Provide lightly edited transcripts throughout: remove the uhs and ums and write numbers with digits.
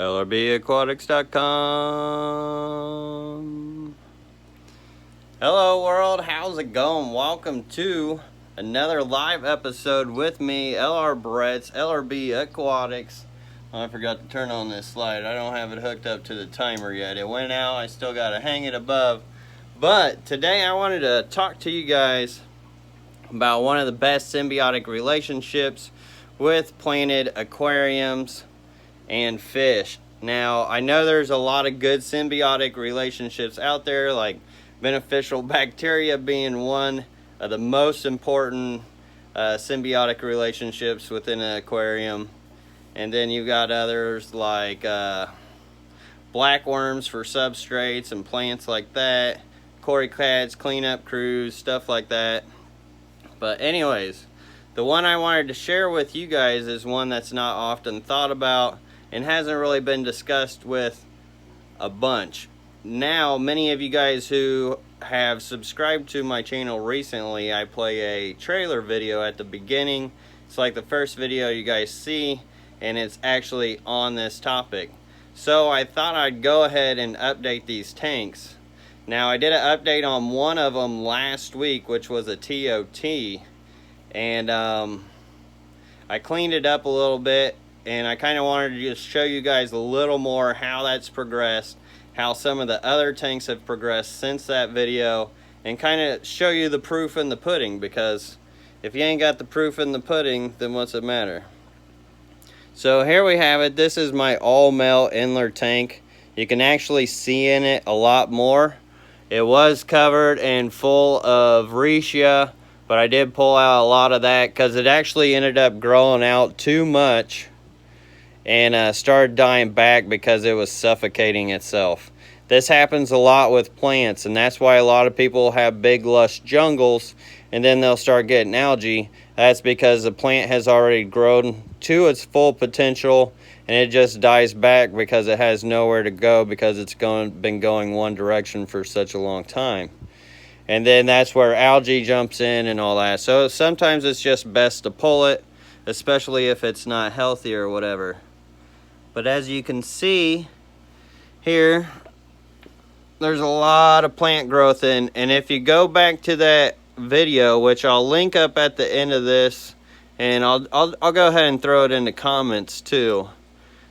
lrbaquatics.com. Hello world, how's it going? Welcome to another live episode with me, LR Brett's LRB Aquatics. I forgot to turn on this slide. I don't have it hooked up to the timer yet. It went out. I still got to hang it above. But today I wanted to talk to you guys about one of the best symbiotic relationships with planted aquariums and fish. Now, I know there's a lot of good symbiotic relationships out there, like beneficial bacteria being one of the most important symbiotic relationships within an aquarium. And then you've got others like blackworms for substrates and plants like that, corycats, cleanup crews, stuff like that. But anyways, the one I wanted to share with you guys is one that's not often thought about and hasn't really been discussed with a bunch. Now, many of you guys who have subscribed to my channel recently, I play a trailer video at the beginning. It's like the first video you guys see, and it's actually on this topic. So I thought I'd go ahead and update these tanks. Now, I did an update on one of them last week, which was a TOT, and I cleaned it up a little bit, and I kind of wanted to just show you guys a little more how that's progressed, how some of the other tanks have progressed since that video, and kind of show you the proof in the pudding, because if you ain't got the proof in the pudding, then what's it matter? So here we have it. This is my all male inler tank. You can actually see in it a lot more. It was covered and full of Riccia, but I did pull out a lot of that because it actually ended up growing out too much and started dying back because it was suffocating itself. This happens a lot with plants, and that's why a lot of people have big lush jungles and then they'll start getting algae. That's because the plant has already grown to its full potential and it just dies back because it has nowhere to go because it's been going one direction for such a long time. And then that's where algae jumps in and all that. So sometimes it's just best to pull it, especially if it's not healthy or whatever. But as you can see here, there's a lot of plant growth in, and if you go back to that video, which I'll link up at the end of this, and I'll go ahead and throw it in the comments too,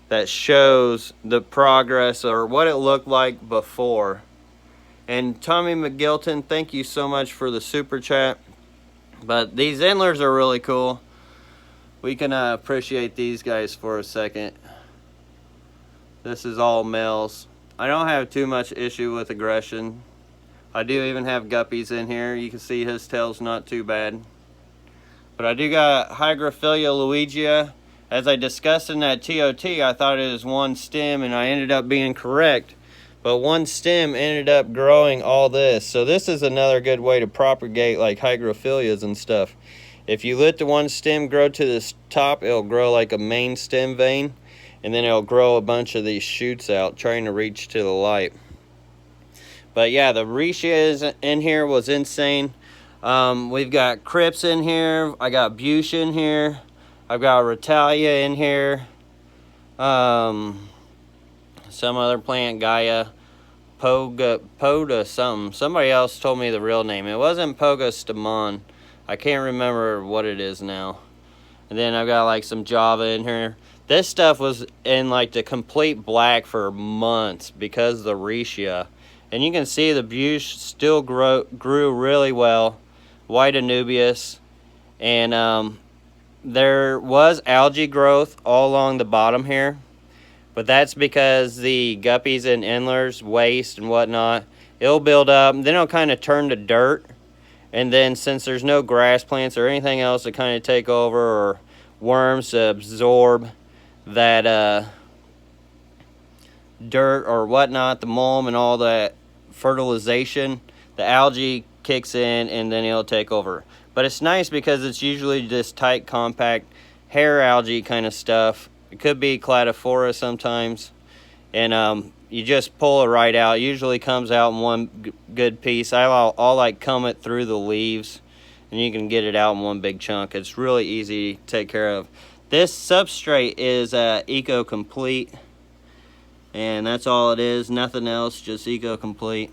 that shows the progress or what it looked like before. And Tommy McGilton, thank you so much for the super chat. But these endlers are really cool. We can appreciate these guys for a second. This is all males. I don't have too much issue with aggression. I do even have guppies in here. You can see his tail's not too bad. But I do got Hygrophila Luigia. As I discussed in that TOT, I thought it was one stem and I ended up being correct. But one stem ended up growing all this. So this is another good way to propagate like hygrophilias and stuff. If you let the one stem grow to the top, it'll grow like a main stem vein. And then it'll grow a bunch of these shoots out trying to reach to the light. But yeah, the Riccia in here was insane. We've got Crips in here. I got Bush in here. I've got Retalia in here. Some other plant, Gaia. Poda something. Somebody else told me the real name. It wasn't Poga Stamon. I can't remember what it is now. And then I've got like some Java in here. This stuff was in like the complete black for months because of the Riccia. And you can see the Bush still grew really well. White Anubias. And there was algae growth all along the bottom here. But that's because the guppies and endlers, waste and whatnot, it'll build up. Then it'll kind of turn to dirt. And then since there's no grass plants or anything else to kind of take over, or worms to absorb that dirt or whatnot, the mulm and all that fertilization, the algae kicks in and then it'll take over. But it's nice because it's usually just tight, compact hair algae kind of stuff. It could be cladophora sometimes, and you just pull it right out. It usually comes out in one good piece. I'll like comb it through the leaves and you can get it out in one big chunk. It's really easy to take care of. This substrate is Eco Complete. And that's all it is, nothing else, just eco-complete.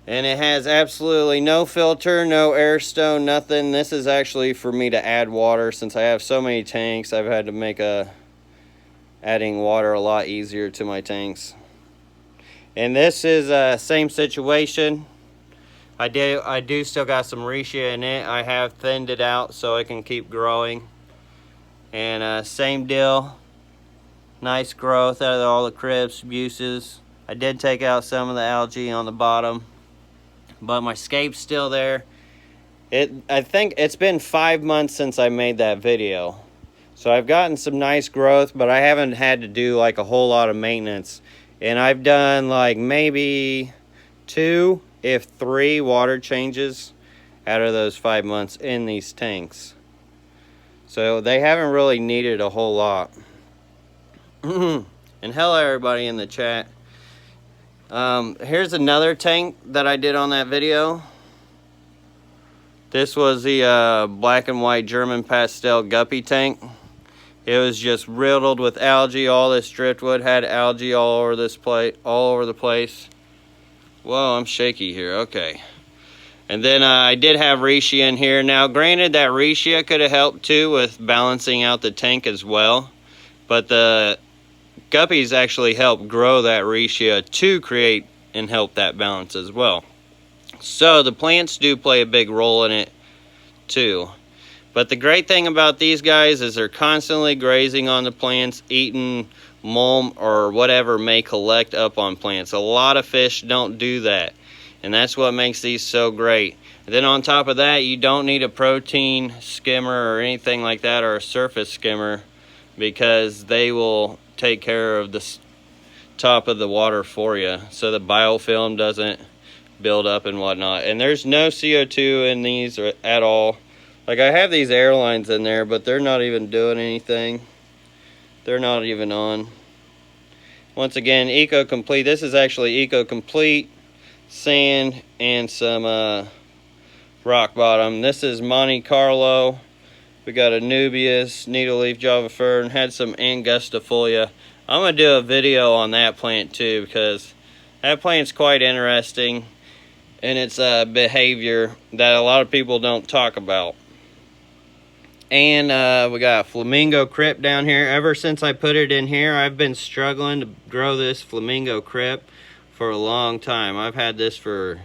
And it has absolutely no filter, no air stone, nothing. This is actually for me to add water. Since I have so many tanks, I've had to make adding water a lot easier to my tanks. And this is same situation. I do still got some reishi in it. I have thinned it out so it can keep growing. And same deal. Nice growth out of all the crypts, buces. I did take out some of the algae on the bottom, but my scape's still there. I think it's been 5 months since I made that video. So I've gotten some nice growth, but I haven't had to do like a whole lot of maintenance. And I've done like maybe 2, if 3 water changes out of those 5 months in these tanks. So they haven't really needed a whole lot. And hello everybody in the chat. Here's another tank that I did on that video. This was the black and white German pastel guppy tank. It was just riddled with algae. All this driftwood had algae all over this plate, all over the place. Whoa, I'm shaky here. Okay. And then I did have reishi in here. Now, granted, that reishi could have helped too with balancing out the tank as well, but the guppies actually help grow that reishi to create and help that balance as well. So the plants do play a big role in it too. But the great thing about these guys is they're constantly grazing on the plants, eating mulch or whatever may collect up on plants. A lot of fish don't do that, and that's what makes these so great. And then on top of that, you don't need a protein skimmer or anything like that, or a surface skimmer, because they will take care of the top of the water for you, so the biofilm doesn't build up and whatnot. And there's no CO2 in these at all. Like, I have these airlines in there, but they're not even doing anything. They're not even on. Once again, eco-complete. This is actually eco-complete sand and some rock bottom. This is Monte Carlo. We got a Nubius, needle-leaf Java fern, had some angustifolia. I'm going to do a video on that plant too, because that plant's quite interesting, and it's a behavior that a lot of people don't talk about. And we got a flamingo crypt down here. Ever since I put it in here, I've been struggling to grow this flamingo crypt for a long time. I've had this for,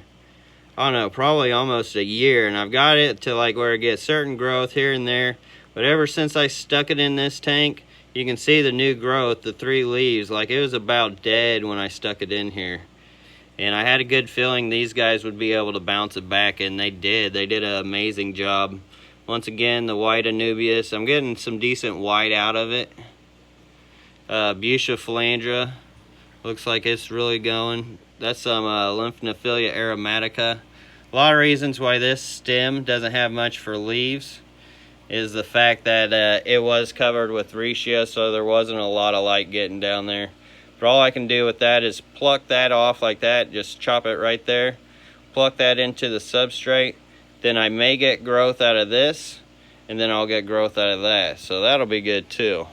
I don't know, probably almost a year, and I've got it to like where it gets certain growth here and there. But ever since I stuck it in this tank, you can see the new growth, the 3 leaves. Like, it was about dead when I stuck it in here. And I had a good feeling these guys would be able to bounce it back, and they did. They did an amazing job. Once again, the white Anubias. I'm getting some decent white out of it. Bucephalandra. Looks like it's really going. That's some Lymphnophilia aromatica. A lot of reasons why this stem doesn't have much for leaves is the fact that it was covered with reishi, so there wasn't a lot of light getting down there. But all I can do with that is pluck that off like that. Just chop it right there. Pluck that into the substrate. Then I may get growth out of this, and then I'll get growth out of that. So that'll be good too.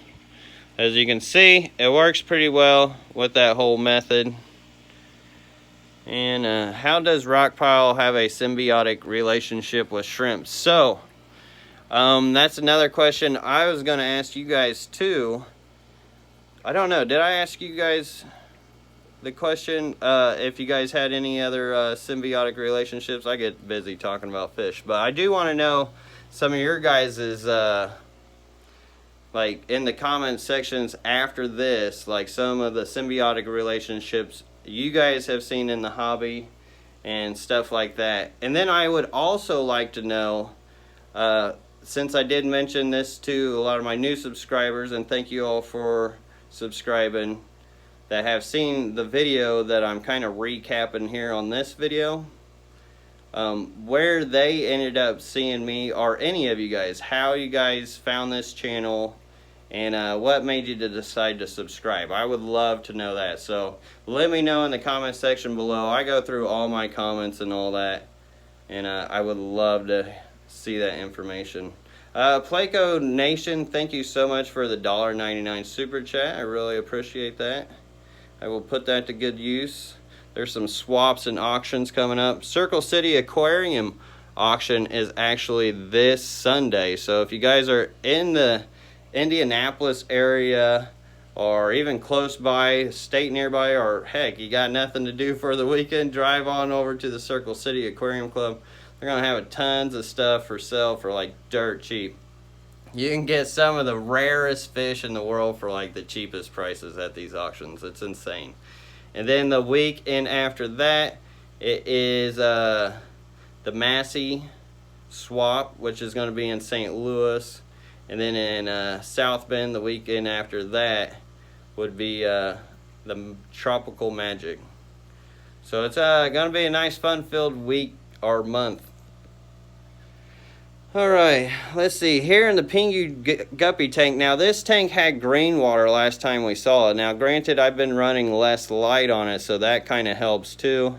As you can see, it works pretty well with that whole method. And how does rock pile have a symbiotic relationship with shrimp? So, that's another question I was going to ask you guys too. I don't know, did I ask you guys the question if you guys had any other symbiotic relationships? I get busy talking about fish, but I do want to know some of your guys's like in the comment sections after this, like some of the symbiotic relationships you guys have seen in the hobby and stuff like that. And then I would also like to know, since I did mention this to a lot of my new subscribers, and thank you all for subscribing, that have seen the video that I'm kind of recapping here on this video, where they ended up seeing me, or any of you guys, how you guys found this channel, and what made you to decide to subscribe. I would love to know that, so let me know in the comment section below. I go through all my comments and all that, and I would love to see that information. Placo Nation, thank you so much for the $1.99 super chat. I really appreciate that. I will put that to good use. There's some swaps and auctions coming up. Circle City Aquarium auction is actually this Sunday. So if you guys are in the Indianapolis area or even close by, state nearby, or heck, you got nothing to do for the weekend, drive on over to the Circle City Aquarium Club. They're going to have tons of stuff for sale for like dirt cheap. You can get some of the rarest fish in the world for like the cheapest prices at these auctions. It's insane. And then the weekend after that, it is the Massey swap, which is going to be in St. Louis. And then in South Bend, the weekend after that would be the Tropical Magic. So it's going to be a nice fun-filled week or month. Alright, let's see. Here in the Pingu Guppy tank. Now this tank had green water last time we saw it. Now granted, I've been running less light on it, so that kind of helps too.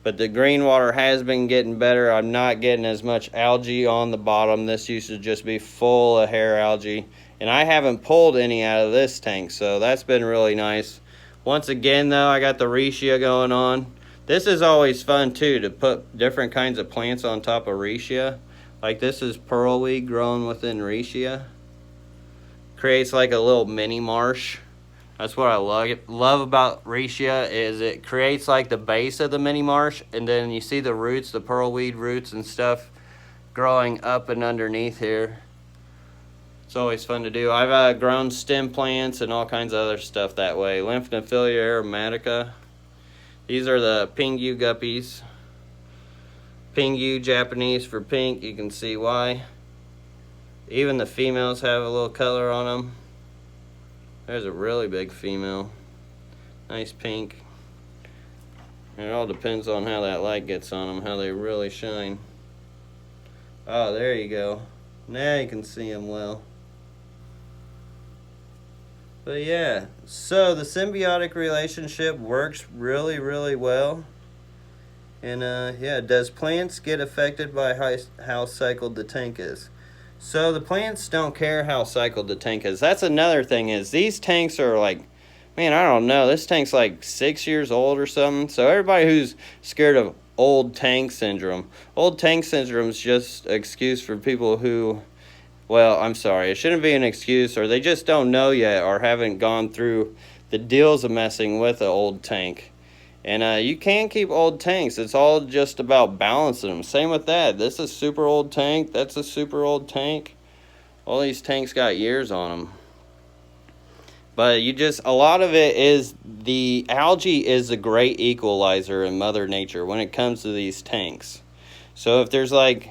But the green water has been getting better. I'm not getting as much algae on the bottom. This used to just be full of hair algae. And I haven't pulled any out of this tank, so that's been really nice. Once again though, I got the Reishi going on. This is always fun too, to put different kinds of plants on top of Reishi. Like this is pearlweed growing within Reishi. Creates like a little mini marsh. That's what I love about Reishi, is it creates like the base of the mini marsh, and then you see the roots, the pearlweed roots and stuff growing up and underneath here. It's always fun to do. I've grown stem plants and all kinds of other stuff that way. Lymphnophilia aromatica. These are the Pingu guppies. Pingu, Japanese for pink, you can see why. Even the females have a little color on them. There's a really big female. Nice pink. It all depends on how that light gets on them, how they really shine. Oh, there you go. Now you can see them well. But yeah, so the symbiotic relationship works really, really well. And yeah, does plants get affected by how cycled the tank is? So the plants don't care how cycled the tank is. That's another thing, is these tanks are like, man, I don't know, this tank's like 6 years old or something. So everybody who's scared of old tank syndrome is just an excuse for people who, well, I'm sorry, it shouldn't be an excuse, or they just don't know yet or haven't gone through the deals of messing with an old tank. And you can keep old tanks. It's all just about balancing them. Same with that. This is a super old tank. That's a super old tank. All these tanks got years on them. But a lot of it is, the algae is a great equalizer in Mother Nature when it comes to these tanks. So if there's like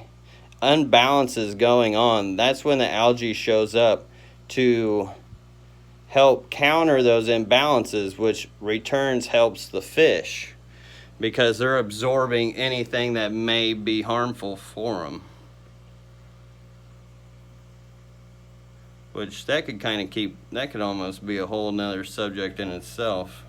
unbalances going on, that's when the algae shows up to help counter those imbalances, which returns helps the fish because they're absorbing anything that may be harmful for them. Which that could almost be a whole nother subject in itself.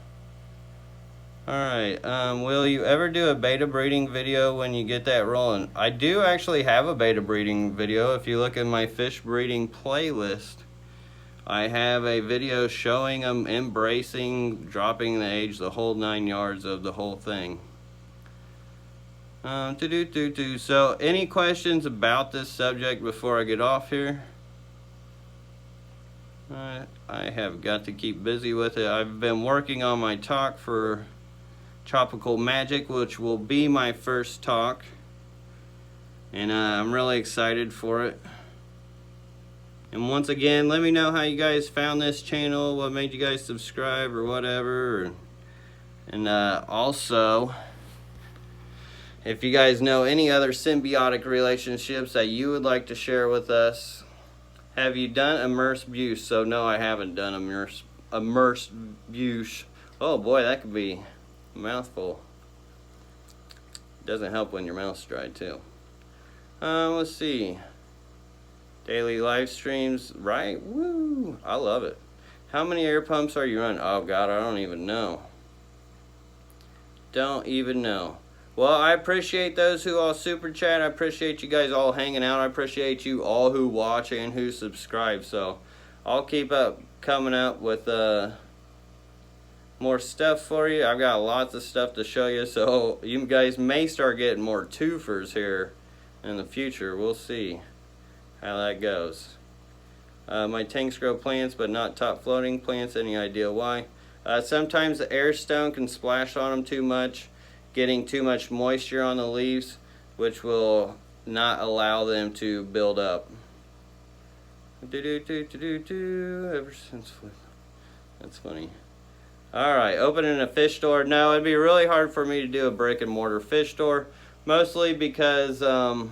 Alright, will you ever do a beta breeding video when you get that rolling? I do actually have a beta breeding video. If you look at my fish breeding playlist, I have a video showing them embracing, dropping the age, the whole 9 yards of the whole thing. So any questions about this subject before I get off here? I have got to keep busy with it. I've been working on my talk for Tropical Magic, which will be my first talk. And I'm really excited for it. And once again, let me know how you guys found this channel, what made you guys subscribe or whatever. And also, if you guys know any other symbiotic relationships that you would like to share with us. Have you done immerse buse? So no, I haven't done immerse buse. Oh boy, that could be a mouthful. Doesn't help when your mouth's dry too. Let's see. Daily live streams, right? Woo! I love it. How many air pumps are you running? Oh God, I don't even know. Don't even know. Well, I appreciate those who all super chat. I appreciate you guys all hanging out. I appreciate you all who watch and who subscribe. So I'll keep up coming up with more stuff for you. I've got lots of stuff to show you. So you guys may start getting more twofers here in the future. We'll see how that goes. My tanks grow plants but not top floating plants. Any idea why? Sometimes the air stone can splash on them too much, getting too much moisture on the leaves, which will not allow them to build up. Ever since, that's funny. Alright, opening a fish store. No, it'd be really hard for me to do a brick and mortar fish store, mostly because the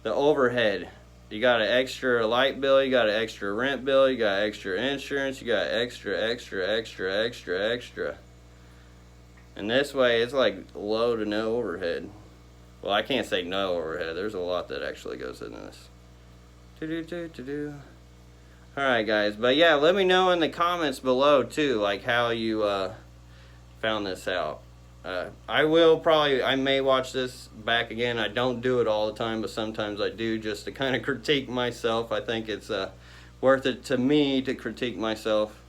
overhead. You got an extra light bill, you got an extra rent bill, you got extra insurance, you got extra. And this way, it's like low to no overhead. Well, I can't say no overhead. There's a lot that actually goes into this. Alright, guys. But yeah, let me know in the comments below, too, like how you found this out. I may watch this back again. I don't do it all the time, but sometimes I do, just to kind of critique myself. I think it's worth it to me to critique myself.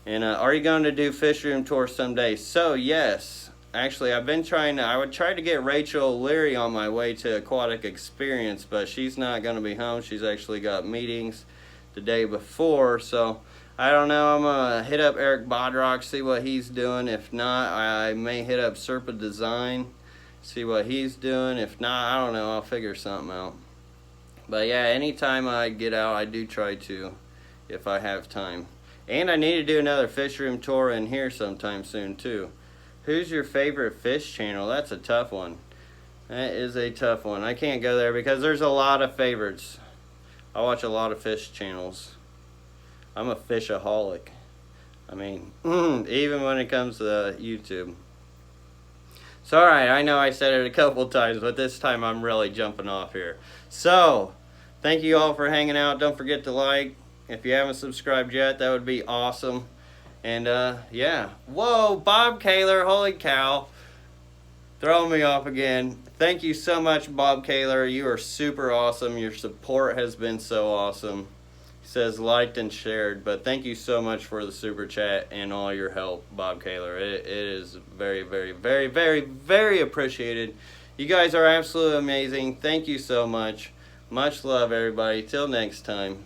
And are you going to do fish room tours someday? So yes, actually I would try to get Rachel Leary on my way to Aquatic Experience, but she's not going to be home. She's actually got meetings the day before, so I don't know. I'm going to hit up Eric Bodrock, see what he's doing. If not, I may hit up Serpa Design, see what he's doing. If not, I don't know, I'll figure something out. But yeah, anytime I get out, I do try to, if I have time. And I need to do another fish room tour in here sometime soon too. Who's your favorite fish channel? That's a tough one. That is a tough one. I can't go there because there's a lot of favorites. I watch a lot of fish channels. I'm a fishaholic. I mean, even when it comes to YouTube. So alright, I know I said it a couple times, but this time I'm really jumping off here. So, thank you all for hanging out. Don't forget to like. If you haven't subscribed yet, that would be awesome. And yeah. Whoa, Bob Kaler, holy cow. Throwing me off again. Thank you so much, Bob Kaler. You are super awesome. Your support has been so awesome. He says liked and shared, but thank you so much for the super chat and all your help, Bob Kaler. It is very, very, very, very, very appreciated. You guys are absolutely amazing. Thank you so much. Much love, everybody. Till next time.